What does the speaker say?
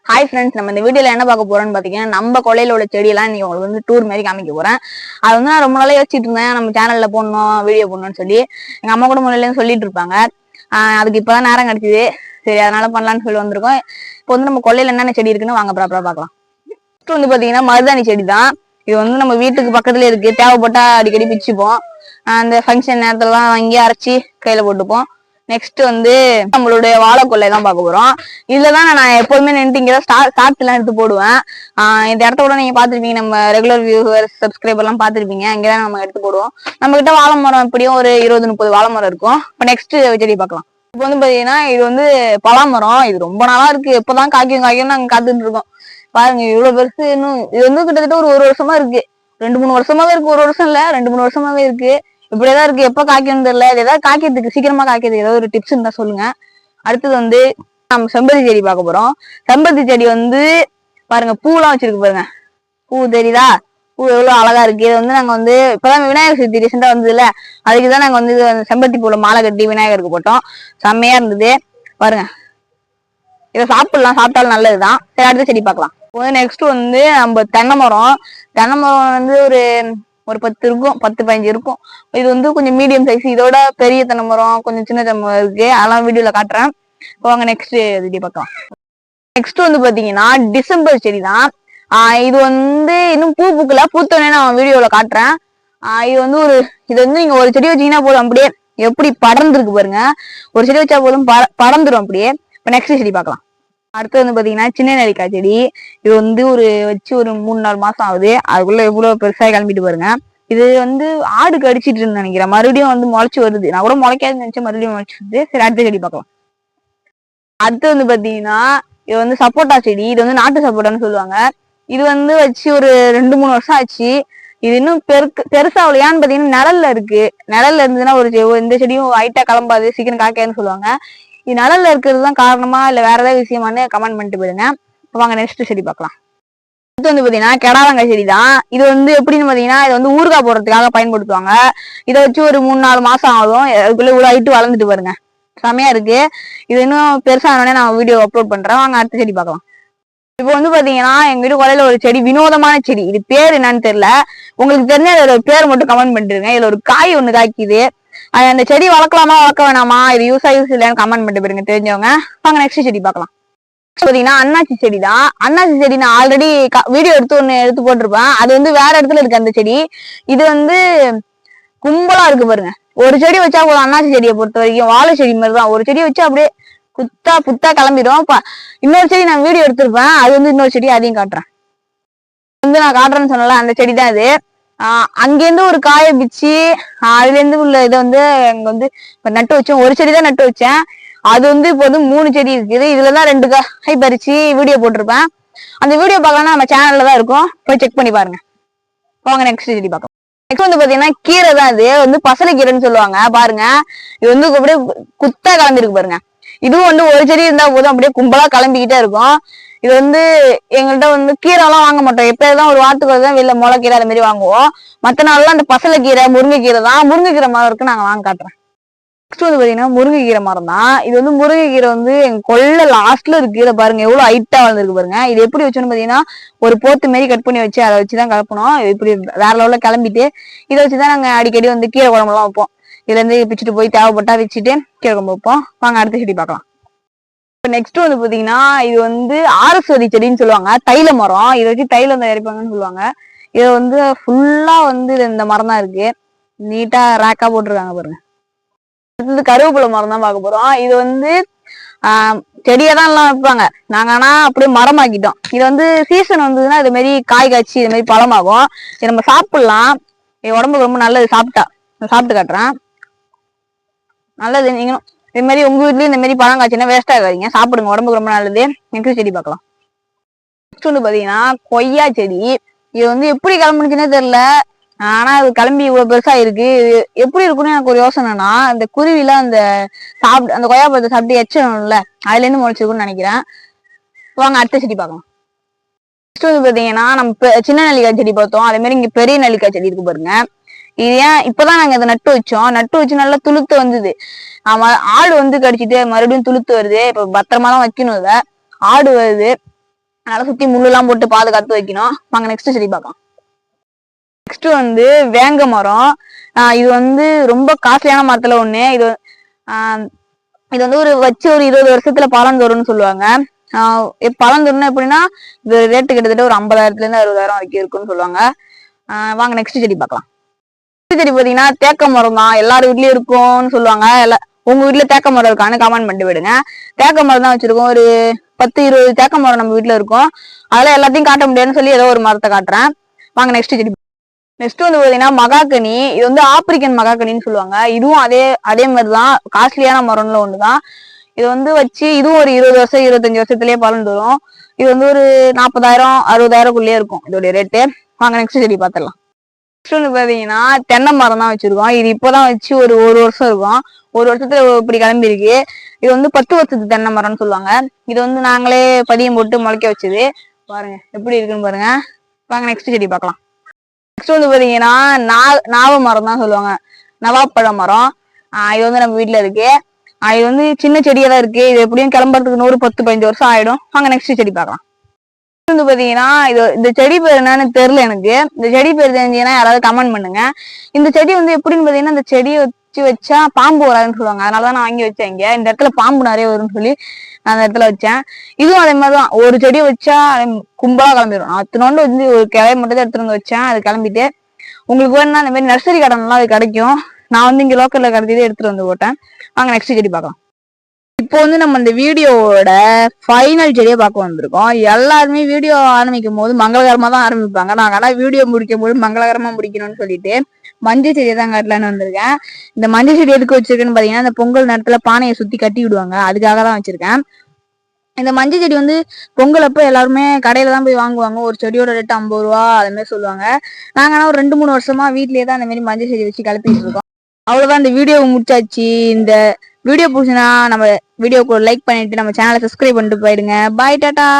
Hi friends, நம்ம இந்த வீடியோல என்ன பார்க்க போறோம்னு பாத்தீங்கன்னா, நம்ம கொள்ளையில உள்ள செடியெல்லாம் நீங்க உங்களுக்கு வந்து டூர் மாதிரி காமிக்க போறேன். அது வந்து நான் ரொம்ப நாளா யோசிச்சுட்டு இருந்தேன், நம்ம சேனல்ல போடணும் வீடியோ போடணும்னு சொல்லி. எங்க அம்மா கூட முன்னாடில இருந்து சொல்லிட்டு இருப்பாங்க. அதுக்கு இப்பதான் நேரம் கிடைச்சது. சரி, அதனால பண்ணலான்னு சொல்லி வந்திருக்கோம். இப்போ வந்து நம்ம கொள்ளையில என்னென்ன செடி இருக்குன்னு வாங்க ப்ராப்பரா பார்க்கலாம். ஃபர்ஸ்ட் வந்து பாத்தீங்கன்னா மருதாணி செடி தான். இது வந்து நம்ம வீட்டுக்கு பக்கத்துல இருக்கு, தேவைப்பட்டா அடிக்கடி பிச்சுப்போம். அந்த ஃபங்க்ஷன் நேரத்துலலாம் வாங்கி அரைச்சி கையில போட்டுப்போம். நெக்ஸ்ட் வந்து நம்மளுடைய வாழைக்கொல்லை தான் பார்க்க போறோம். இதுலதான் நான் எப்போதுமே நின்று இங்கதான் ஸ்டார்ட் எல்லாம் எடுத்து போடுவேன். இந்த இடத்த கூட நீங்க பாத்திருப்பீங்க, நம்ம ரெகுலர் வியூவர் சப்ஸ்கிரைபர் எல்லாம் பாத்திருப்பீங்க. இங்கதான் நம்ம எடுத்து போடுவோம். நம்ம கிட்ட வாழை மரம் எப்படியும் ஒரு 20-30 வாழை மரம் இருக்கும். இப்போ நெக்ஸ்ட் செடி பார்க்கலாம். இப்போ வந்து பாத்தீங்கன்னா இது வந்து பலாமரம். இது ரொம்ப நாளா இருக்கு, எப்பதான் காய்க்கும் நாங்க காத்துட்டு இருக்கோம். பாருங்க இவ்வளவு பெருசு. இன்னும் இது வந்து கிட்டத்தட்ட ஒரு வருஷமா இருக்கு. 2-3 வருஷமாவே இருக்கு. ஒரு வருஷம் இல்ல, 2-3 வருஷமாவே இருக்கு. இப்படியேதான் இருக்கு. எப்ப காய்க்கணும்னு தெரியல. இது ஏதாவது காய்க்கிறதுக்கு சீக்கிரமா காய்க்கிறது ஏதாவது ஒரு டிப்ஸ் இருந்தா சொல்லுங்க. அடுத்தது வந்து நம்ம செம்பருத்தி செடி பார்க்க போறோம். செம்பருத்தி செடி வந்து பாருங்க, பூலாம் வச்சிருக்கு பாருங்க. பூ தெரியுதா? பூ எவ்வளவு அழகா இருக்கு. இது வந்து நாங்க வந்து இப்பதான் விநாயகர் சதுர்த்தி ரீசெண்டா வந்தது இல்ல, அதுக்குதான் நாங்க வந்து செம்பருத்தி பூல மாலை கட்டி விநாயகருக்கு போட்டோம். செம்மையா இருந்தது பாருங்க. இதை சாப்பிடலாம், சாப்பிட்டாலும் நல்லதுதான். சரி, அடுத்த செடி பார்க்கலாம். நெக்ஸ்ட் வந்து நம்ம தென்னை மரம். தென்னை மரம் வந்து ஒரு 10 இருக்கும், 10-15 இருக்கும். இது வந்து கொஞ்சம் மீடியம் சைஸ். இதோட பெரிய தென்னை மரம், கொஞ்சம் சின்ன தென்னை மரம் இருக்கு. அதெல்லாம் வீடியோல காட்டுறேன். வாங்க நெக்ஸ்ட் செடி பார்க்கலாம். நெக்ஸ்ட் வந்து பாத்தீங்கன்னா டிசம்பர் செடி தான். இது வந்து இன்னும் பூ பூக்கல, பூத்தோடனே நான் வீடியோல காட்டுறேன். இது வந்து நீங்க ஒரு செடி வச்சீங்கன்னா போதும், அப்படியே எப்படி படர்ந்துருக்கு பாருங்க. ஒரு செடி வச்சா போதும் படர்ந்துரும் அப்படியே. இப்ப நெக்ஸ்ட் செடி பார்க்கலாம். அடுத்து வந்து பாத்தீங்கன்னா சின்ன நெல்லிக்காய் செடி. இது வந்து வச்சு ஒரு 3-4 மாசம் ஆகுது. அதுக்குள்ள எவ்வளவு பெருசா கிளம்பிட்டு பாருங்க. இது வந்து ஆடு கடிச்சிட்டு இருந்து நினைக்கிறேன். மறுபடியும் வந்து முளைச்சு வருது. நான் கூட முளைக்காதுன்னு நினைச்சேன், மறுபடியும் முளைச்சு வருது. சரி, அடுத்த செடி பார்க்கலாம். அடுத்து வந்து பாத்தீங்கன்னா இது வந்து சப்போட்டா செடி. இது வந்து நாட்டு சப்போட்டான்னு சொல்லுவாங்க. இது வந்து வச்சு ஒரு 2-3 வருஷம் ஆச்சு. இது இன்னும் பெருசாகலையான்னு பாத்தீங்கன்னா நிழல்ல இருக்கு. நிழல்ல இருந்ததுன்னா இந்த செடியும் ஹைட்டா கிளம்பாது, சீக்கிரம் காய்க்காதுன்னு சொல்லுவாங்க. இது நிழல்ல இருக்கிறது தான் காரணமா இல்ல வேற ஏதாவது விஷயமானு கமெண்ட் பண்ணிட்டு போயிருங்க. வாங்க நெக்ஸ்ட் செடி பார்க்கலாம். அடுத்து வந்து பாத்தீங்கன்னா கெடாரங்காய் செடி தான். இது வந்து எப்படின்னு பாத்தீங்கன்னா இது வந்து ஊறுகாய் போடுறதுக்காக பயன்படுத்துவாங்க. இதை வச்சு ஒரு 3-4 மாசம் ஆகும். அதுக்குள்ள இவ்வளவு ஹைட்டு வளர்ந்துட்டு பாருங்க. செமையா இருக்கு. இது இன்னும் பெருசானோடனே நான் வீடியோ அப்லோட் பண்றேன். வாங்க அடுத்த செடி பார்க்கலாம். இப்போ வந்து பாத்தீங்கன்னா எங்க வீட்டு கொலையில ஒரு செடி, வினோதமான செடி. இது பேர் என்னன்னு தெரியல. உங்களுக்கு தெரிஞ்ச அதோட பேர் மட்டும் கமெண்ட் பண்ணிருங்க. இதுல ஒரு காய் ஒண்ணு காய்க்குது. அந்த செடி வளர்க்கலாமா வளர்க்க வேணாமா, இது யூஸ் இல்லையான்னு கமெண்ட் பண்ணிட்டு போயிருங்க தெரிஞ்சவங்க. வாங்க நெக்ஸ்ட் செடி பார்க்கலாம். பாத்தீங்கன்னா அன்னாச்சி செடி தான். அன்னாச்சி செடி நான் ஆல்ரெடி வீடியோ எடுத்து போட்டிருப்பேன். அது வந்து வேற இடத்துல இருக்கு அந்த செடி. இது வந்து கும்பலா இருக்கு பாருங்க. ஒரு செடி வச்சா போதும். அன்னாச்சி செடியை பொறுத்த வரைக்கும் வாழை செடி மாதிரிதான். ஒரு செடி வச்சு அப்படியே புத்தா கிளம்பிடும். இன்னொரு செடி நான் வீடியோ எடுத்திருப்பேன். அது வந்து இன்னொரு செடி, அதையும் காட்டுறேன். வந்து நான் காட்டுறேன்னு சொன்னல, அந்த செடி தான் இது. அங்கேருந்து ஒரு காயை பிச்சு அதுல இருந்து உள்ள இதை வந்து அங்க வந்து நட்டு வச்சோம். ஒரு செடி தான் நட்டு வச்சேன். அது வந்து இப்போ வந்து 3 செடி இருக்குது. இதுலதான் 2 காய் பறிச்சு வீடியோ போட்டிருப்பேன். அந்த வீடியோ பார்க்கலாம் நம்ம சேனல்ல தான் இருக்கும், போய் செக் பண்ணி பாருங்க. வாங்க நெக்ஸ்ட் செடி பார்க்கலாம். நெக்ஸ்ட் வந்து பாத்தீங்கன்னா கீரை தான். இது வந்து பசலை கீரைன்னு சொல்லுவாங்க. பாருங்க, இது வந்து அப்படியே குத்தா கிளம்பிருக்கு பாருங்க. இதுவும் வந்து ஒரு செடி இருந்தா போதும், அப்படியே கும்பலா கிளம்பிக்கிட்டே இருக்கும். இது வந்து எங்கள்கிட்ட வந்து கீரை எல்லாம் வாங்க மாட்டோம். எப்பதான் ஒரு வாரத்துக்கு தான் வெளில முளைக்கீரை அது மாதிரி வாங்குவோம். மத்த நாள்லாம் அந்த பசலை கீரை, முருங்கைக்கீரை தான். முருங்கைக்கீரை மரம் இருக்கு, நாங்க வாங்க காட்டுறேன். நெக்ஸ்ட் வந்து பாத்தீங்கன்னா முருங்கைக்கீரை மரம் தான். இது வந்து முருங்கைக்கீரை வந்து எங்க கொள்ள லாஸ்ட்ல இருக்கு. இதை பாருங்க எவ்வளவு ஹைட்டா வளர்ந்துருக்கு பாருங்க. இது எப்படி வச்சோன்னு பாத்தீங்கன்னா ஒரு போத்து மாரி கட் பண்ணி வச்சு அதை வச்சுதான் கலப்பணும். இப்படி வேற லெவல்ல கிளம்பிட்டு இதை வச்சுதான் நாங்க அடிக்கடி வந்து கீரை குழம்பு எல்லாம் வைப்போம். இதுல இருந்து பிச்சுட்டு போய் தேவைப்பட்டா வச்சுட்டு கீரை குழம்பு வைப்போம். வாங்க அடுத்த செடி பார்க்கலாம். நெக்ஸ்ட் வந்து பாத்தீங்கன்னா இது வந்து ஆரஸ்வதி செடின்னு சொல்லுவாங்க. தைல மரம். இதை வச்சு தைலம் தயாரிப்பாங்கன்னு சொல்லுவாங்க. இது வந்து ஃபுல்லா வந்து இந்த மரம் தான் இருக்கு. நீட்டா ரேக்கா போட்டிருக்காங்க பாருங்க. அடுத்தது கருவேப்பிலை மரம் தான் பார்க்க போறோம். இது வந்து செடியதான் எல்லாம் வைப்பாங்க. நாங்க ஆனா அப்படியே மரமாக்கிட்டோம். இது வந்து சீசன் வந்ததுன்னா இது மாதிரி காய் காய்ச்சி இது மாதிரி பழமாகும். இது நம்ம சாப்பிடலாம். இது உடம்புக்கு ரொம்ப நல்லது. சாப்பிட்டு காட்டுறேன். நல்லது. நீங்களும் இது மாதிரி உங்க வீட்லயும் இந்த மாதிரி பழம் காய்ச்சினா வேஸ்ட் ஆகாதீங்க, சாப்பிடுங்க, உடம்புக்கு ரொம்ப நல்லது. நெக்ஸ்ட் செடி பார்க்கலாம். நெக்ஸ்ட் வந்து பாத்தீங்கன்னா கொய்யா செடி. இது வந்து எப்படி கிளம்புனுச்சுன்னே தெரியல. ஆனா அது கிளம்பி இவ்வளவு பெருசா இருக்கு. எப்படி இருக்குன்னு எனக்கு ஒரு யோசனைனா, அந்த குருவிலாம் அந்த கொய்யா பழத்தை சாப்பிட்டு எச்சணும்ல, அதுல இருந்து முளைச்சிருக்குன்னு நினைக்கிறேன். வாங்க அடுத்த செடி பார்க்கலாம். நெக்ஸ்ட் வந்து பாத்தீங்கன்னா நம்ம சின்ன நெல்லிக்காய் செடி பார்த்தோம். அதே மாதிரி இங்க பெரிய நெல்லிக்காய் செடி இருக்கு பாருங்க. இது ஏன் இப்பதான் நாங்க இதை நட்டு வச்சு நல்லா துளுத்து வந்தது. ஆடு வந்து கடிச்சிட்டு மறுபடியும் துளுத்து வருது. இப்ப பத்திரமா தான் வைக்கணும். இதை ஆடு வருது. அதனால சுத்தி முள்ளெல்லாம் போட்டு பாதுகாத்து வைக்கணும். வாங்க நெக்ஸ்ட் செடி பார்க்கலாம். நெக்ஸ்ட் வந்து வேங்க மரம். இது வந்து ரொம்ப காஸ்ட்லியான மரத்துல ஒண்ணு. இது வந்து ஒரு வச்சு ஒரு 20 வருஷத்துல பலன் தரும்னு சொல்லுவாங்க. பலன் தரும்னா எப்படின்னா இது ரேட்டு கிட்டத்தட்ட ஒரு 50,000 இருந்து 60,000 வரைக்கும் இருக்குன்னு சொல்லுவாங்க. வாங்க நெக்ஸ்ட் செடி பார்க்கலாம். நெக்ஸ்ட் செடி பாத்தீங்கன்னா தேக்க மரம் தான். எல்லாரும் வீட்லயும் இருக்கும்னு சொல்லுவாங்க. உங்க வீட்டுல தேக்க மரம் இருக்கான்னு கமெண்ட் பண்ணிட்டு விடுங்க. தேக்க மரம் தான் வச்சிருக்கோம். ஒரு 10-20 தேக்க மரம் நம்ம வீட்டுல இருக்கும். அதெல்லாம் எல்லாத்தையும் காட்ட முடியாதுன்னு சொல்லி ஏதோ ஒரு மரத்தை காட்டுறேன். வாங்க நெக்ஸ்ட் செடி. நெக்ஸ்ட் வந்து பாத்தீங்கன்னா மகாக்கனி. இது வந்து ஆப்பிரிக்கன் மகாக்கனின்னு சொல்லுவாங்க. இதுவும் அதே மாதிரிதான் காஸ்ட்லியான மரம்ல ஒண்ணுதான். இது வந்து வச்சு இதுவும் ஒரு 20 வருஷம் 25 வருஷத்துலயே பலன் தரும். இது வந்து ஒரு 40,000 60,000க்குள்ளேயே இருக்கும் இதோடைய ரேட்டு. வாங்க நெக்ஸ்ட் செடி பார்த்துடலாம். நெக்ஸ்ட் வந்து பாத்தீங்கன்னா தென்னை மரம் தான் வச்சிருக்கோம். இது இப்பதான் வச்சு ஒரு வருஷம் இருக்கும். ஒரு வருஷத்துல இப்படி கிளம்பி இருக்கு. இது வந்து 10 வருஷத்து தென்னை மரம்னு சொல்லுவாங்க. இது வந்து நாங்களே பதியம் போட்டு முளைக்க வச்சது. பாருங்க எப்படி இருக்குன்னு பாருங்க. வாங்க நெக்ஸ்ட் செடி பார்க்கலாம். நெக்ஸ்ட் வந்து பாத்தீங்கன்னா நாவ மரம் தான் சொல்லுவாங்க. நவாப்பழ மரம். இது வந்து நம்ம வீட்டுல இருக்கு. இது வந்து சின்ன செடியா தான் இருக்கு. இது எப்படியும் கிளம்புறதுக்கு 10-15 வருஷம் ஆயிடும். வாங்க நெக்ஸ்ட் செடி பார்க்கலாம். வந்து பாத்தீங்கன்னா இந்த செடி பேர் என்னன்னு தெரியல எனக்கு. இந்த செடி பேர் தெரிஞ்சீங்கன்னா யாராவது கமெண்ட் பண்ணுங்க. இந்த செடி வந்து எப்படின்னு பாத்தீங்கன்னா இந்த செடியை வச்சா பாம்பு வராதுன்னு சொல்லுவாங்க. அதனாலதான் நான் வாங்கி வச்சேன். இங்க இந்த இடத்துல பாம்பு நிறைய வரும்னு சொல்லி நான் அந்த இடத்துல வச்சேன். இதுவும் அதே மாதிரிதான். ஒரு செடியை வச்சா கும்பலா கிளம்பிடும். அத்தனோண்டு வந்து ஒரு கிளைய மட்டும் தான் எடுத்துட்டு வந்து வச்சேன். அது கிளம்பிட்டு உங்களுக்கு வேணும்னா இந்த மாதிரி நர்சரி கடன்லாம் அது கிடைக்கும். நான் வந்து இங்க லோக்கல்ல கிடைச்சதே எடுத்துட்டு வந்து போட்டேன். வாங்க நெக்ஸ்ட் செடி பார்க்கலாம். இப்போ வந்து நம்ம இந்த வீடியோவோட ஃபைனல் செடியை பார்க்க வந்திருக்கோம். எல்லாருமே வீடியோ ஆரம்பிக்கும் போது மங்களகரமா தான் ஆரம்பிப்பாங்க. நாங்க ஆனா வீடியோ முடிக்கும் போது மங்களகரமா முடிக்கணும்னு சொல்லிட்டு மஞ்சள் செடியை தான் காட்டலான்னு வந்திருக்கேன். இந்த மஞ்சள் செடி எதுக்கு வச்சிருக்கேன்னு பாத்தீங்கன்னா இந்த பொங்கல் நேரத்துல பானையை சுத்தி கட்டி விடுவாங்க. அதுக்காக தான் வச்சிருக்கேன். இந்த மஞ்சள் செடி வந்து பொங்கல் அப்போ எல்லாருமே கடையில தான் போய் வாங்குவாங்க. ஒரு செடியோட ரேட்டு 50 ரூபா அது மாதிரி சொல்லுவாங்க. நாங்க ஆனா ஒரு 2-3 வருஷமா வீட்லயே தான் அந்த மாதிரி மஞ்சள் செடி வச்சு கிளப்பிட்டு இருக்கோம். அவ்வளவுதான், இந்த வீடியோ முடிச்சாச்சு. இந்த வீடியோ பிடிச்சுன்னா நம்ம வீடியோக்கு லைக் பண்ணிட்டு நம்ம சேனலை சப்ஸ்கிரைப் பண்ணிட்டு போயிடுங்க. பாய், டாடா.